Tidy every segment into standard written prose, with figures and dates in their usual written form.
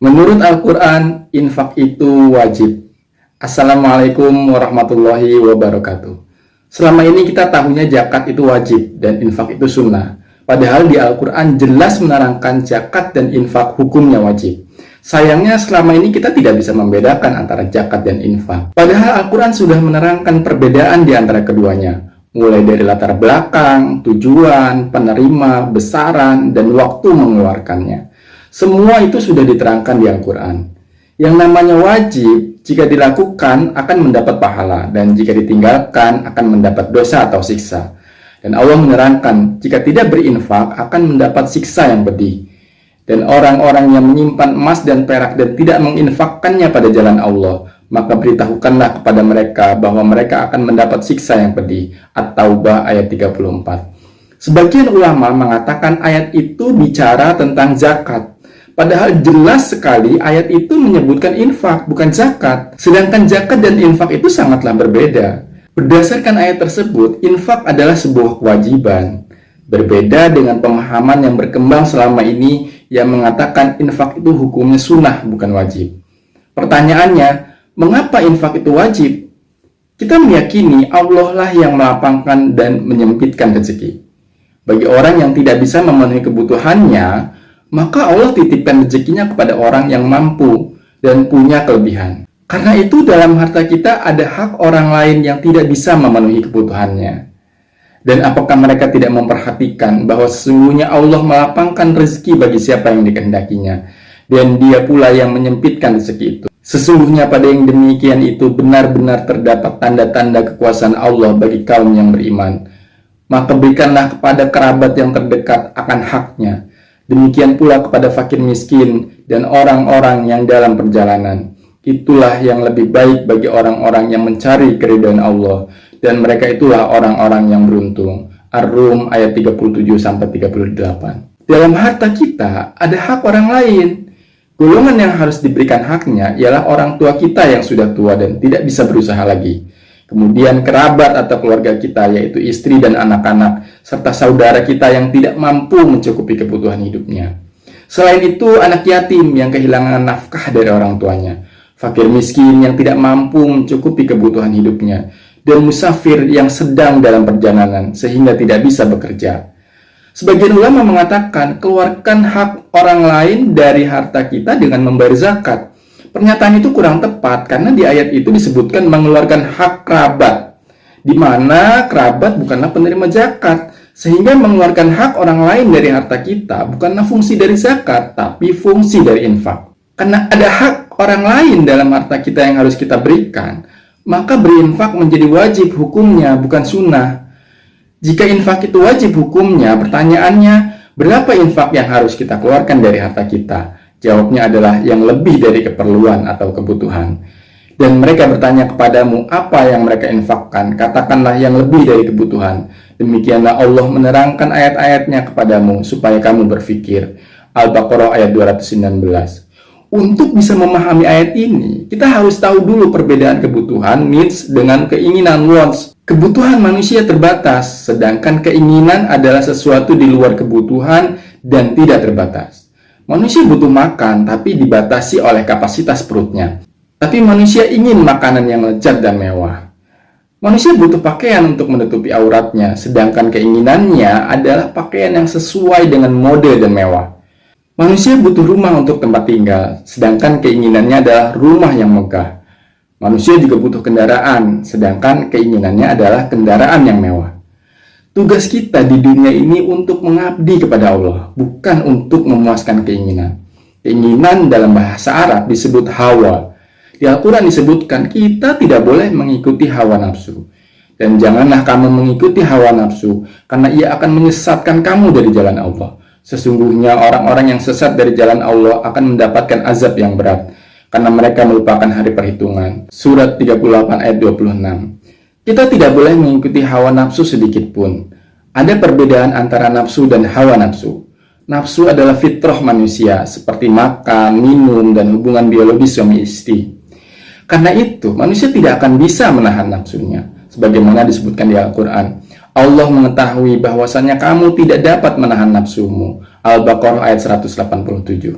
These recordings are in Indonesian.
Menurut Al-Quran, infak itu wajib. Assalamualaikum warahmatullahi wabarakatuh. Selama ini kita tahunya zakat itu wajib dan infak itu sunnah. Padahal di Al-Quran jelas menerangkan zakat dan infak hukumnya wajib. Sayangnya selama ini kita tidak bisa membedakan antara zakat dan infak. Padahal Al-Quran sudah menerangkan perbedaan di antara keduanya. Mulai dari latar belakang, tujuan, penerima, besaran, dan waktu mengeluarkannya. Semua itu sudah diterangkan di Al-Quran. Yang namanya wajib, jika dilakukan akan mendapat pahala, dan jika ditinggalkan akan mendapat dosa atau siksa. Dan Allah menerangkan, jika tidak berinfak akan mendapat siksa yang pedih. Dan orang-orang yang menyimpan emas dan perak dan tidak menginfakkannya pada jalan Allah, maka beritahukanlah kepada mereka bahwa mereka akan mendapat siksa yang pedih. At-Taubah ayat 34. Sebagian ulama mengatakan ayat itu bicara tentang zakat. Padahal jelas sekali ayat itu menyebutkan infak, bukan zakat. Sedangkan zakat dan infak itu sangatlah berbeda. Berdasarkan ayat tersebut, infak adalah sebuah kewajiban. Berbeda dengan pemahaman yang berkembang selama ini yang mengatakan infak itu hukumnya sunnah, bukan wajib. Pertanyaannya, mengapa infak itu wajib? Kita meyakini Allah lah yang melapangkan dan menyempitkan rezeki. Bagi orang yang tidak bisa memenuhi kebutuhannya, maka Allah titipkan rezekinya kepada orang yang mampu dan punya kelebihan. Karena itu dalam harta kita ada hak orang lain yang tidak bisa memenuhi kebutuhannya. Dan apakah mereka tidak memperhatikan bahwa sesungguhnya Allah melapangkan rezeki bagi siapa yang dikehendakinya, dan Dia pula yang menyempitkan rezeki itu. Sesungguhnya pada yang demikian itu benar-benar terdapat tanda-tanda kekuasaan Allah bagi kaum yang beriman. Maka berikanlah kepada kerabat yang terdekat akan haknya. Demikian pula kepada fakir miskin dan orang-orang yang dalam perjalanan. Itulah yang lebih baik bagi orang-orang yang mencari keridhaan Allah, dan mereka itulah orang-orang yang beruntung. Ar-Rum ayat 37-38. Dalam harta kita ada hak orang lain. Golongan yang harus diberikan haknya ialah orang tua kita yang sudah tua dan tidak bisa berusaha lagi. Kemudian kerabat atau keluarga kita, yaitu istri dan anak-anak, serta saudara kita yang tidak mampu mencukupi kebutuhan hidupnya. Selain itu, anak yatim yang kehilangan nafkah dari orang tuanya, fakir miskin yang tidak mampu mencukupi kebutuhan hidupnya, dan musafir yang sedang dalam perjalanan sehingga tidak bisa bekerja. Sebagian ulama mengatakan, keluarkan hak orang lain dari harta kita dengan membayar zakat. Pernyataan itu kurang tepat karena di ayat itu disebutkan mengeluarkan hak kerabat, di mana kerabat bukanlah penerima zakat, sehingga mengeluarkan hak orang lain dari harta kita bukanlah fungsi dari zakat, tapi fungsi dari infak. Karena ada hak orang lain dalam harta kita yang harus kita berikan, maka berinfak menjadi wajib hukumnya, bukan sunnah. Jika infak itu wajib hukumnya, pertanyaannya, berapa infak yang harus kita keluarkan dari harta kita? Jawabnya adalah yang lebih dari keperluan atau kebutuhan. Dan mereka bertanya kepadamu, apa yang mereka infakkan? Katakanlah yang lebih dari kebutuhan. Demikianlah Allah menerangkan ayat-ayatnya kepadamu, supaya kamu berfikir. Al-Baqarah ayat 219. Untuk bisa memahami ayat ini, kita harus tahu dulu perbedaan kebutuhan, needs, dengan keinginan, wants. Kebutuhan manusia terbatas, sedangkan keinginan adalah sesuatu di luar kebutuhan dan tidak terbatas. Manusia butuh makan, tapi dibatasi oleh kapasitas perutnya. Tapi manusia ingin makanan yang lezat dan mewah. Manusia butuh pakaian untuk menutupi auratnya, sedangkan keinginannya adalah pakaian yang sesuai dengan mode dan mewah. Manusia butuh rumah untuk tempat tinggal, sedangkan keinginannya adalah rumah yang megah. Manusia juga butuh kendaraan, sedangkan keinginannya adalah kendaraan yang mewah. Tugas kita di dunia ini untuk mengabdi kepada Allah, bukan untuk memuaskan keinginan. Keinginan dalam bahasa Arab disebut hawa. Di Al-Quran disebutkan kita tidak boleh mengikuti hawa nafsu. Dan janganlah kamu mengikuti hawa nafsu, karena ia akan menyesatkan kamu dari jalan Allah. Sesungguhnya orang-orang yang sesat dari jalan Allah akan mendapatkan azab yang berat, karena mereka melupakan hari perhitungan. Surat 38 ayat 26. Kita tidak boleh mengikuti hawa nafsu sedikit pun. Ada perbedaan antara nafsu dan hawa nafsu. Nafsu adalah fitrah manusia, seperti makan, minum, dan hubungan biologis suami istri. Karena itu, manusia tidak akan bisa menahan nafsunya. Sebagaimana disebutkan di Al-Quran, Allah mengetahui bahwasannya kamu tidak dapat menahan nafsumu. Al-Baqarah ayat 187.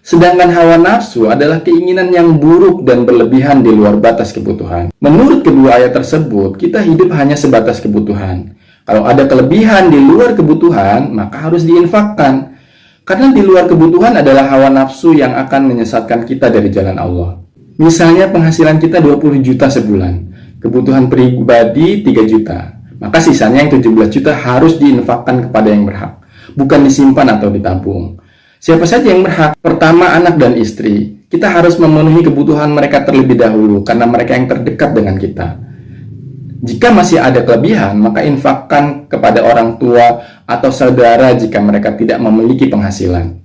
Sedangkan hawa nafsu adalah keinginan yang buruk dan berlebihan di luar batas kebutuhan. Menurut kedua ayat tersebut, kita hidup hanya sebatas kebutuhan. Kalau ada kelebihan di luar kebutuhan, maka harus diinfakkan. Karena di luar kebutuhan adalah hawa nafsu yang akan menyesatkan kita dari jalan Allah. Misalnya penghasilan kita 20 juta sebulan, kebutuhan pribadi 3 juta, maka sisanya yang 17 juta harus diinfakkan kepada yang berhak, bukan disimpan atau ditabung. Siapa saja yang berhak? Pertama, anak dan istri. Kita harus memenuhi kebutuhan mereka terlebih dahulu, karena mereka yang terdekat dengan kita. Jika masih ada kelebihan, maka infakkan kepada orang tua atau saudara jika mereka tidak memiliki penghasilan.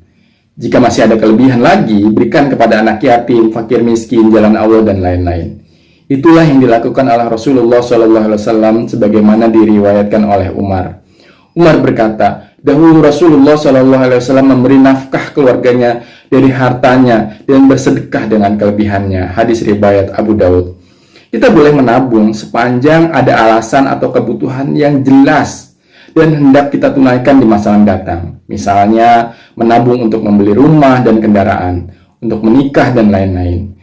Jika masih ada kelebihan lagi, berikan kepada anak yatim, fakir miskin, jalan Allah, dan lain-lain. Itulah yang dilakukan oleh Rasulullah SAW sebagaimana diriwayatkan oleh Umar. Umar berkata, dahulu Rasulullah SAW memberi nafkah keluarganya dari hartanya dan bersedekah dengan kelebihannya. Hadis riwayat Abu Daud. Kita boleh menabung sepanjang ada alasan atau kebutuhan yang jelas dan hendak kita tunaikan di masa mendatang. Misalnya, menabung untuk membeli rumah dan kendaraan, untuk menikah dan lain-lain.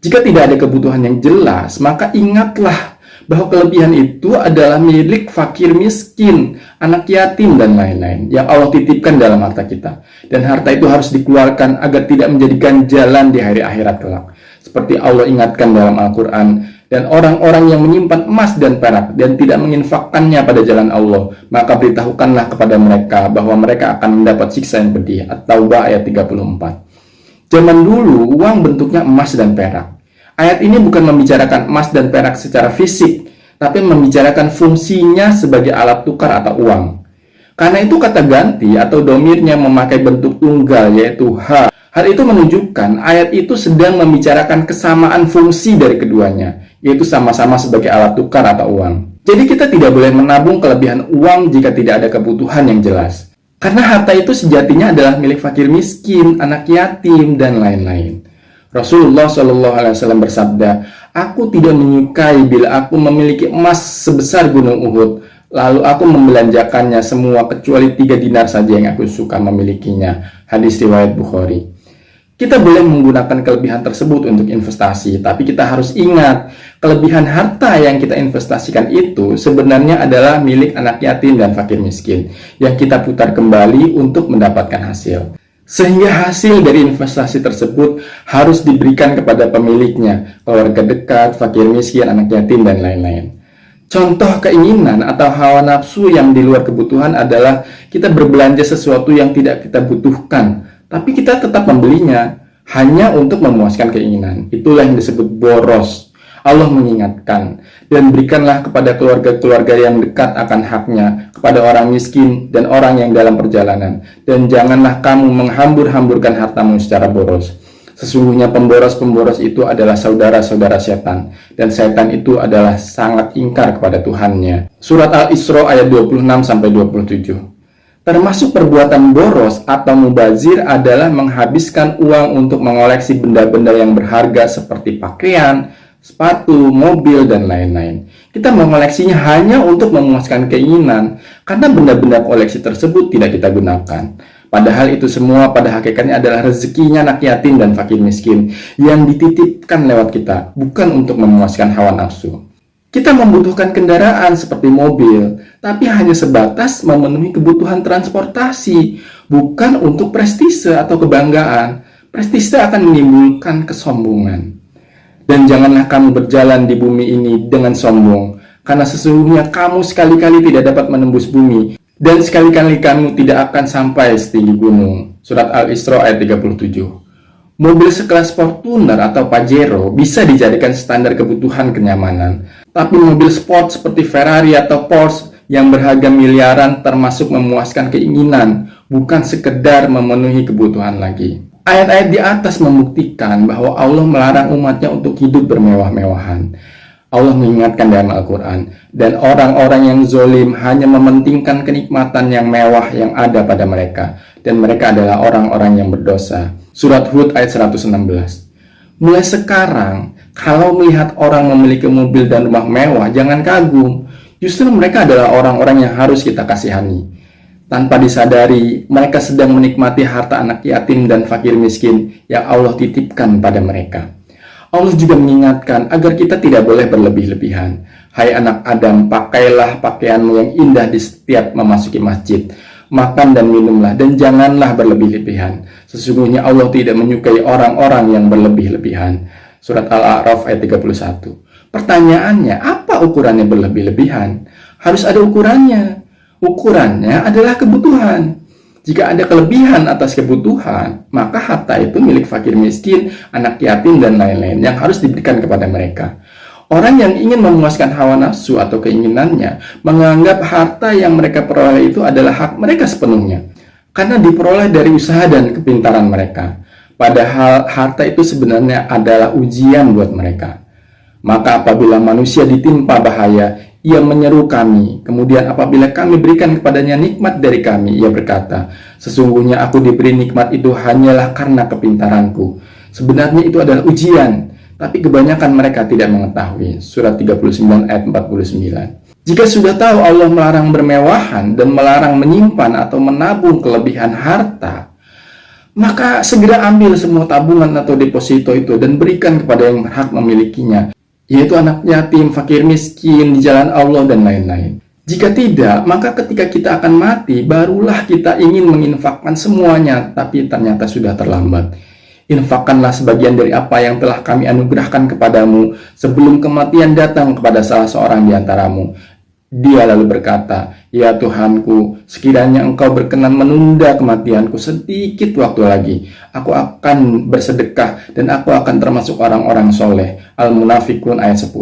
Jika tidak ada kebutuhan yang jelas, maka ingatlah bahwa kelebihan itu adalah milik fakir miskin, anak yatim, dan lain-lain yang Allah titipkan dalam harta kita. Dan harta itu harus dikeluarkan agar tidak menjadikan jalan di hari akhirat kelak. Seperti Allah ingatkan dalam Al-Quran, dan orang-orang yang menyimpan emas dan perak dan tidak menginfakkannya pada jalan Allah, maka beritahukanlah kepada mereka bahwa mereka akan mendapat siksa yang pedih. At-Taubah ayat 34. Zaman dulu, uang bentuknya emas dan perak. Ayat ini bukan membicarakan emas dan perak secara fisik, tapi membicarakan fungsinya sebagai alat tukar atau uang. Karena itu kata ganti atau domirnya memakai bentuk tunggal, yaitu ha. Hal itu menunjukkan ayat itu sedang membicarakan kesamaan fungsi dari keduanya, yaitu sama-sama sebagai alat tukar atau uang. Jadi kita tidak boleh menabung kelebihan uang jika tidak ada kebutuhan yang jelas. Karena harta itu sejatinya adalah milik fakir miskin, anak yatim, dan lain-lain. Rasulullah SAW bersabda, aku tidak menyukai bila aku memiliki emas sebesar gunung Uhud, lalu aku membelanjakannya semua kecuali 3 dinar saja yang aku suka memilikinya. Hadis riwayat Bukhari. Kita boleh menggunakan kelebihan tersebut untuk investasi, tapi kita harus ingat, kelebihan harta yang kita investasikan itu sebenarnya adalah milik anak yatim dan fakir miskin, yang kita putar kembali untuk mendapatkan hasil. Sehingga hasil dari investasi tersebut harus diberikan kepada pemiliknya, keluarga dekat, fakir miskin, anak yatim, dan lain-lain. Contoh keinginan atau hawa nafsu yang di luar kebutuhan adalah kita berbelanja sesuatu yang tidak kita butuhkan, tapi kita tetap membelinya hanya untuk memuaskan keinginan. Itulah yang disebut boros. Allah mengingatkan, dan berikanlah kepada keluarga-keluarga yang dekat akan haknya, kepada orang miskin dan orang yang dalam perjalanan, dan janganlah kamu menghambur-hamburkan hartamu secara boros. Sesungguhnya pemboros-pemboros itu adalah saudara-saudara setan, dan setan itu adalah sangat ingkar kepada Tuhannya. Surat Al-Isra ayat 26-27. Termasuk perbuatan boros atau mubazir adalah menghabiskan uang untuk mengoleksi benda-benda yang berharga seperti pakaian, sepatu, mobil, dan lain-lain. Kita mengoleksinya hanya untuk memuaskan keinginan, karena benda-benda koleksi tersebut tidak kita gunakan. Padahal itu semua pada hakikatnya adalah rezekinya anak yatim dan fakir miskin yang dititipkan lewat kita, bukan untuk memuaskan hawa nafsu. Kita membutuhkan kendaraan seperti mobil, tapi hanya sebatas memenuhi kebutuhan transportasi, bukan untuk prestise atau kebanggaan. Prestise akan menimbulkan kesombongan. Dan janganlah kamu berjalan di bumi ini dengan sombong, karena sesungguhnya kamu sekali-kali tidak dapat menembus bumi, dan sekali-kali kamu tidak akan sampai setinggi gunung. Surat Al-Isra ayat 37. Mobil sekelas Fortuner atau Pajero bisa dijadikan standar kebutuhan kenyamanan. Tapi mobil sport seperti Ferrari atau Porsche yang berharga miliaran termasuk memuaskan keinginan, bukan sekedar memenuhi kebutuhan lagi. Ayat-ayat di atas membuktikan bahwa Allah melarang umatnya untuk hidup bermewah-mewahan. Allah mengingatkan dalam Al-Quran, dan orang-orang yang zolim hanya mementingkan kenikmatan yang mewah yang ada pada mereka, dan mereka adalah orang-orang yang berdosa. Surat Hud ayat 116. Mulai sekarang, kalau melihat orang memiliki mobil dan rumah mewah, jangan kagum. Justru mereka adalah orang-orang yang harus kita kasihani. Tanpa disadari, mereka sedang menikmati harta anak yatim dan fakir miskin yang Allah titipkan pada mereka. Allah juga mengingatkan agar kita tidak boleh berlebih-lebihan. Hai anak Adam, pakailah pakaianmu yang indah di setiap memasuki masjid. Makan dan minumlah, dan janganlah berlebih-lebihan. Sesungguhnya Allah tidak menyukai orang-orang yang berlebih-lebihan. Surat Al-A'raf ayat 31. Pertanyaannya, apa ukurannya berlebih-lebihan? Harus ada ukurannya. Ukurannya adalah kebutuhan. Jika ada kelebihan atas kebutuhan, maka harta itu milik fakir miskin, anak yatim, dan lain-lain yang harus diberikan kepada mereka. Orang yang ingin memuaskan hawa nafsu atau keinginannya menganggap harta yang mereka peroleh itu adalah hak mereka sepenuhnya, karena diperoleh dari usaha dan kepintaran mereka. Padahal harta itu sebenarnya adalah ujian buat mereka. Maka apabila manusia ditimpa bahaya, ia menyeru kami. Kemudian apabila kami berikan kepadanya nikmat dari kami, ia berkata, sesungguhnya aku diberi nikmat itu hanyalah karena kepintaranku. Sebenarnya itu adalah ujian, tapi kebanyakan mereka tidak mengetahui. Surat 39 ayat 49. Jika sudah tahu Allah melarang bermewahan dan melarang menyimpan atau menabung kelebihan harta, maka segera ambil semua tabungan atau deposito itu dan berikan kepada yang berhak memilikinya, yaitu anak yatim, fakir miskin, di jalan Allah, dan lain-lain. Jika tidak, maka ketika kita akan mati, barulah kita ingin menginfakkan semuanya, tapi ternyata sudah terlambat. Infakkanlah sebagian dari apa yang telah kami anugerahkan kepadamu sebelum kematian datang kepada salah seorang di antaramu. Dia lalu berkata, ya Tuhanku, sekiranya engkau berkenan menunda kematianku sedikit waktu lagi, aku akan bersedekah dan aku akan termasuk orang-orang soleh. Al-Munafikun ayat 10.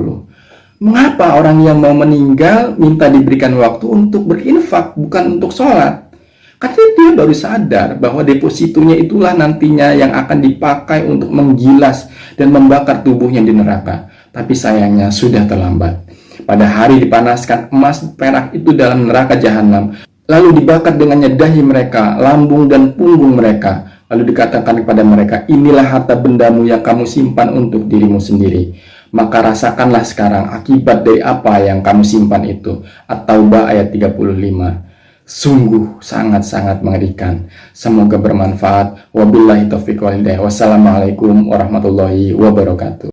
Mengapa orang yang mau meninggal minta diberikan waktu untuk berinfak, bukan untuk sholat? Karena dia baru sadar bahwa depositonya itulah nantinya yang akan dipakai untuk menggilas dan membakar tubuhnya di neraka. Tapi sayangnya sudah terlambat. Pada hari dipanaskan emas perak itu dalam neraka jahanam, lalu dibakar dengannya dahi mereka, lambung dan punggung mereka. Lalu dikatakan kepada mereka, inilah harta bendamu yang kamu simpan untuk dirimu sendiri. Maka rasakanlah sekarang akibat dari apa yang kamu simpan itu. At-Taubah ayat 35. Sungguh sangat-sangat mengerikan. Semoga bermanfaat. Wabillahi taufiq wal hidayah. Wassalamualaikum warahmatullahi wabarakatuh.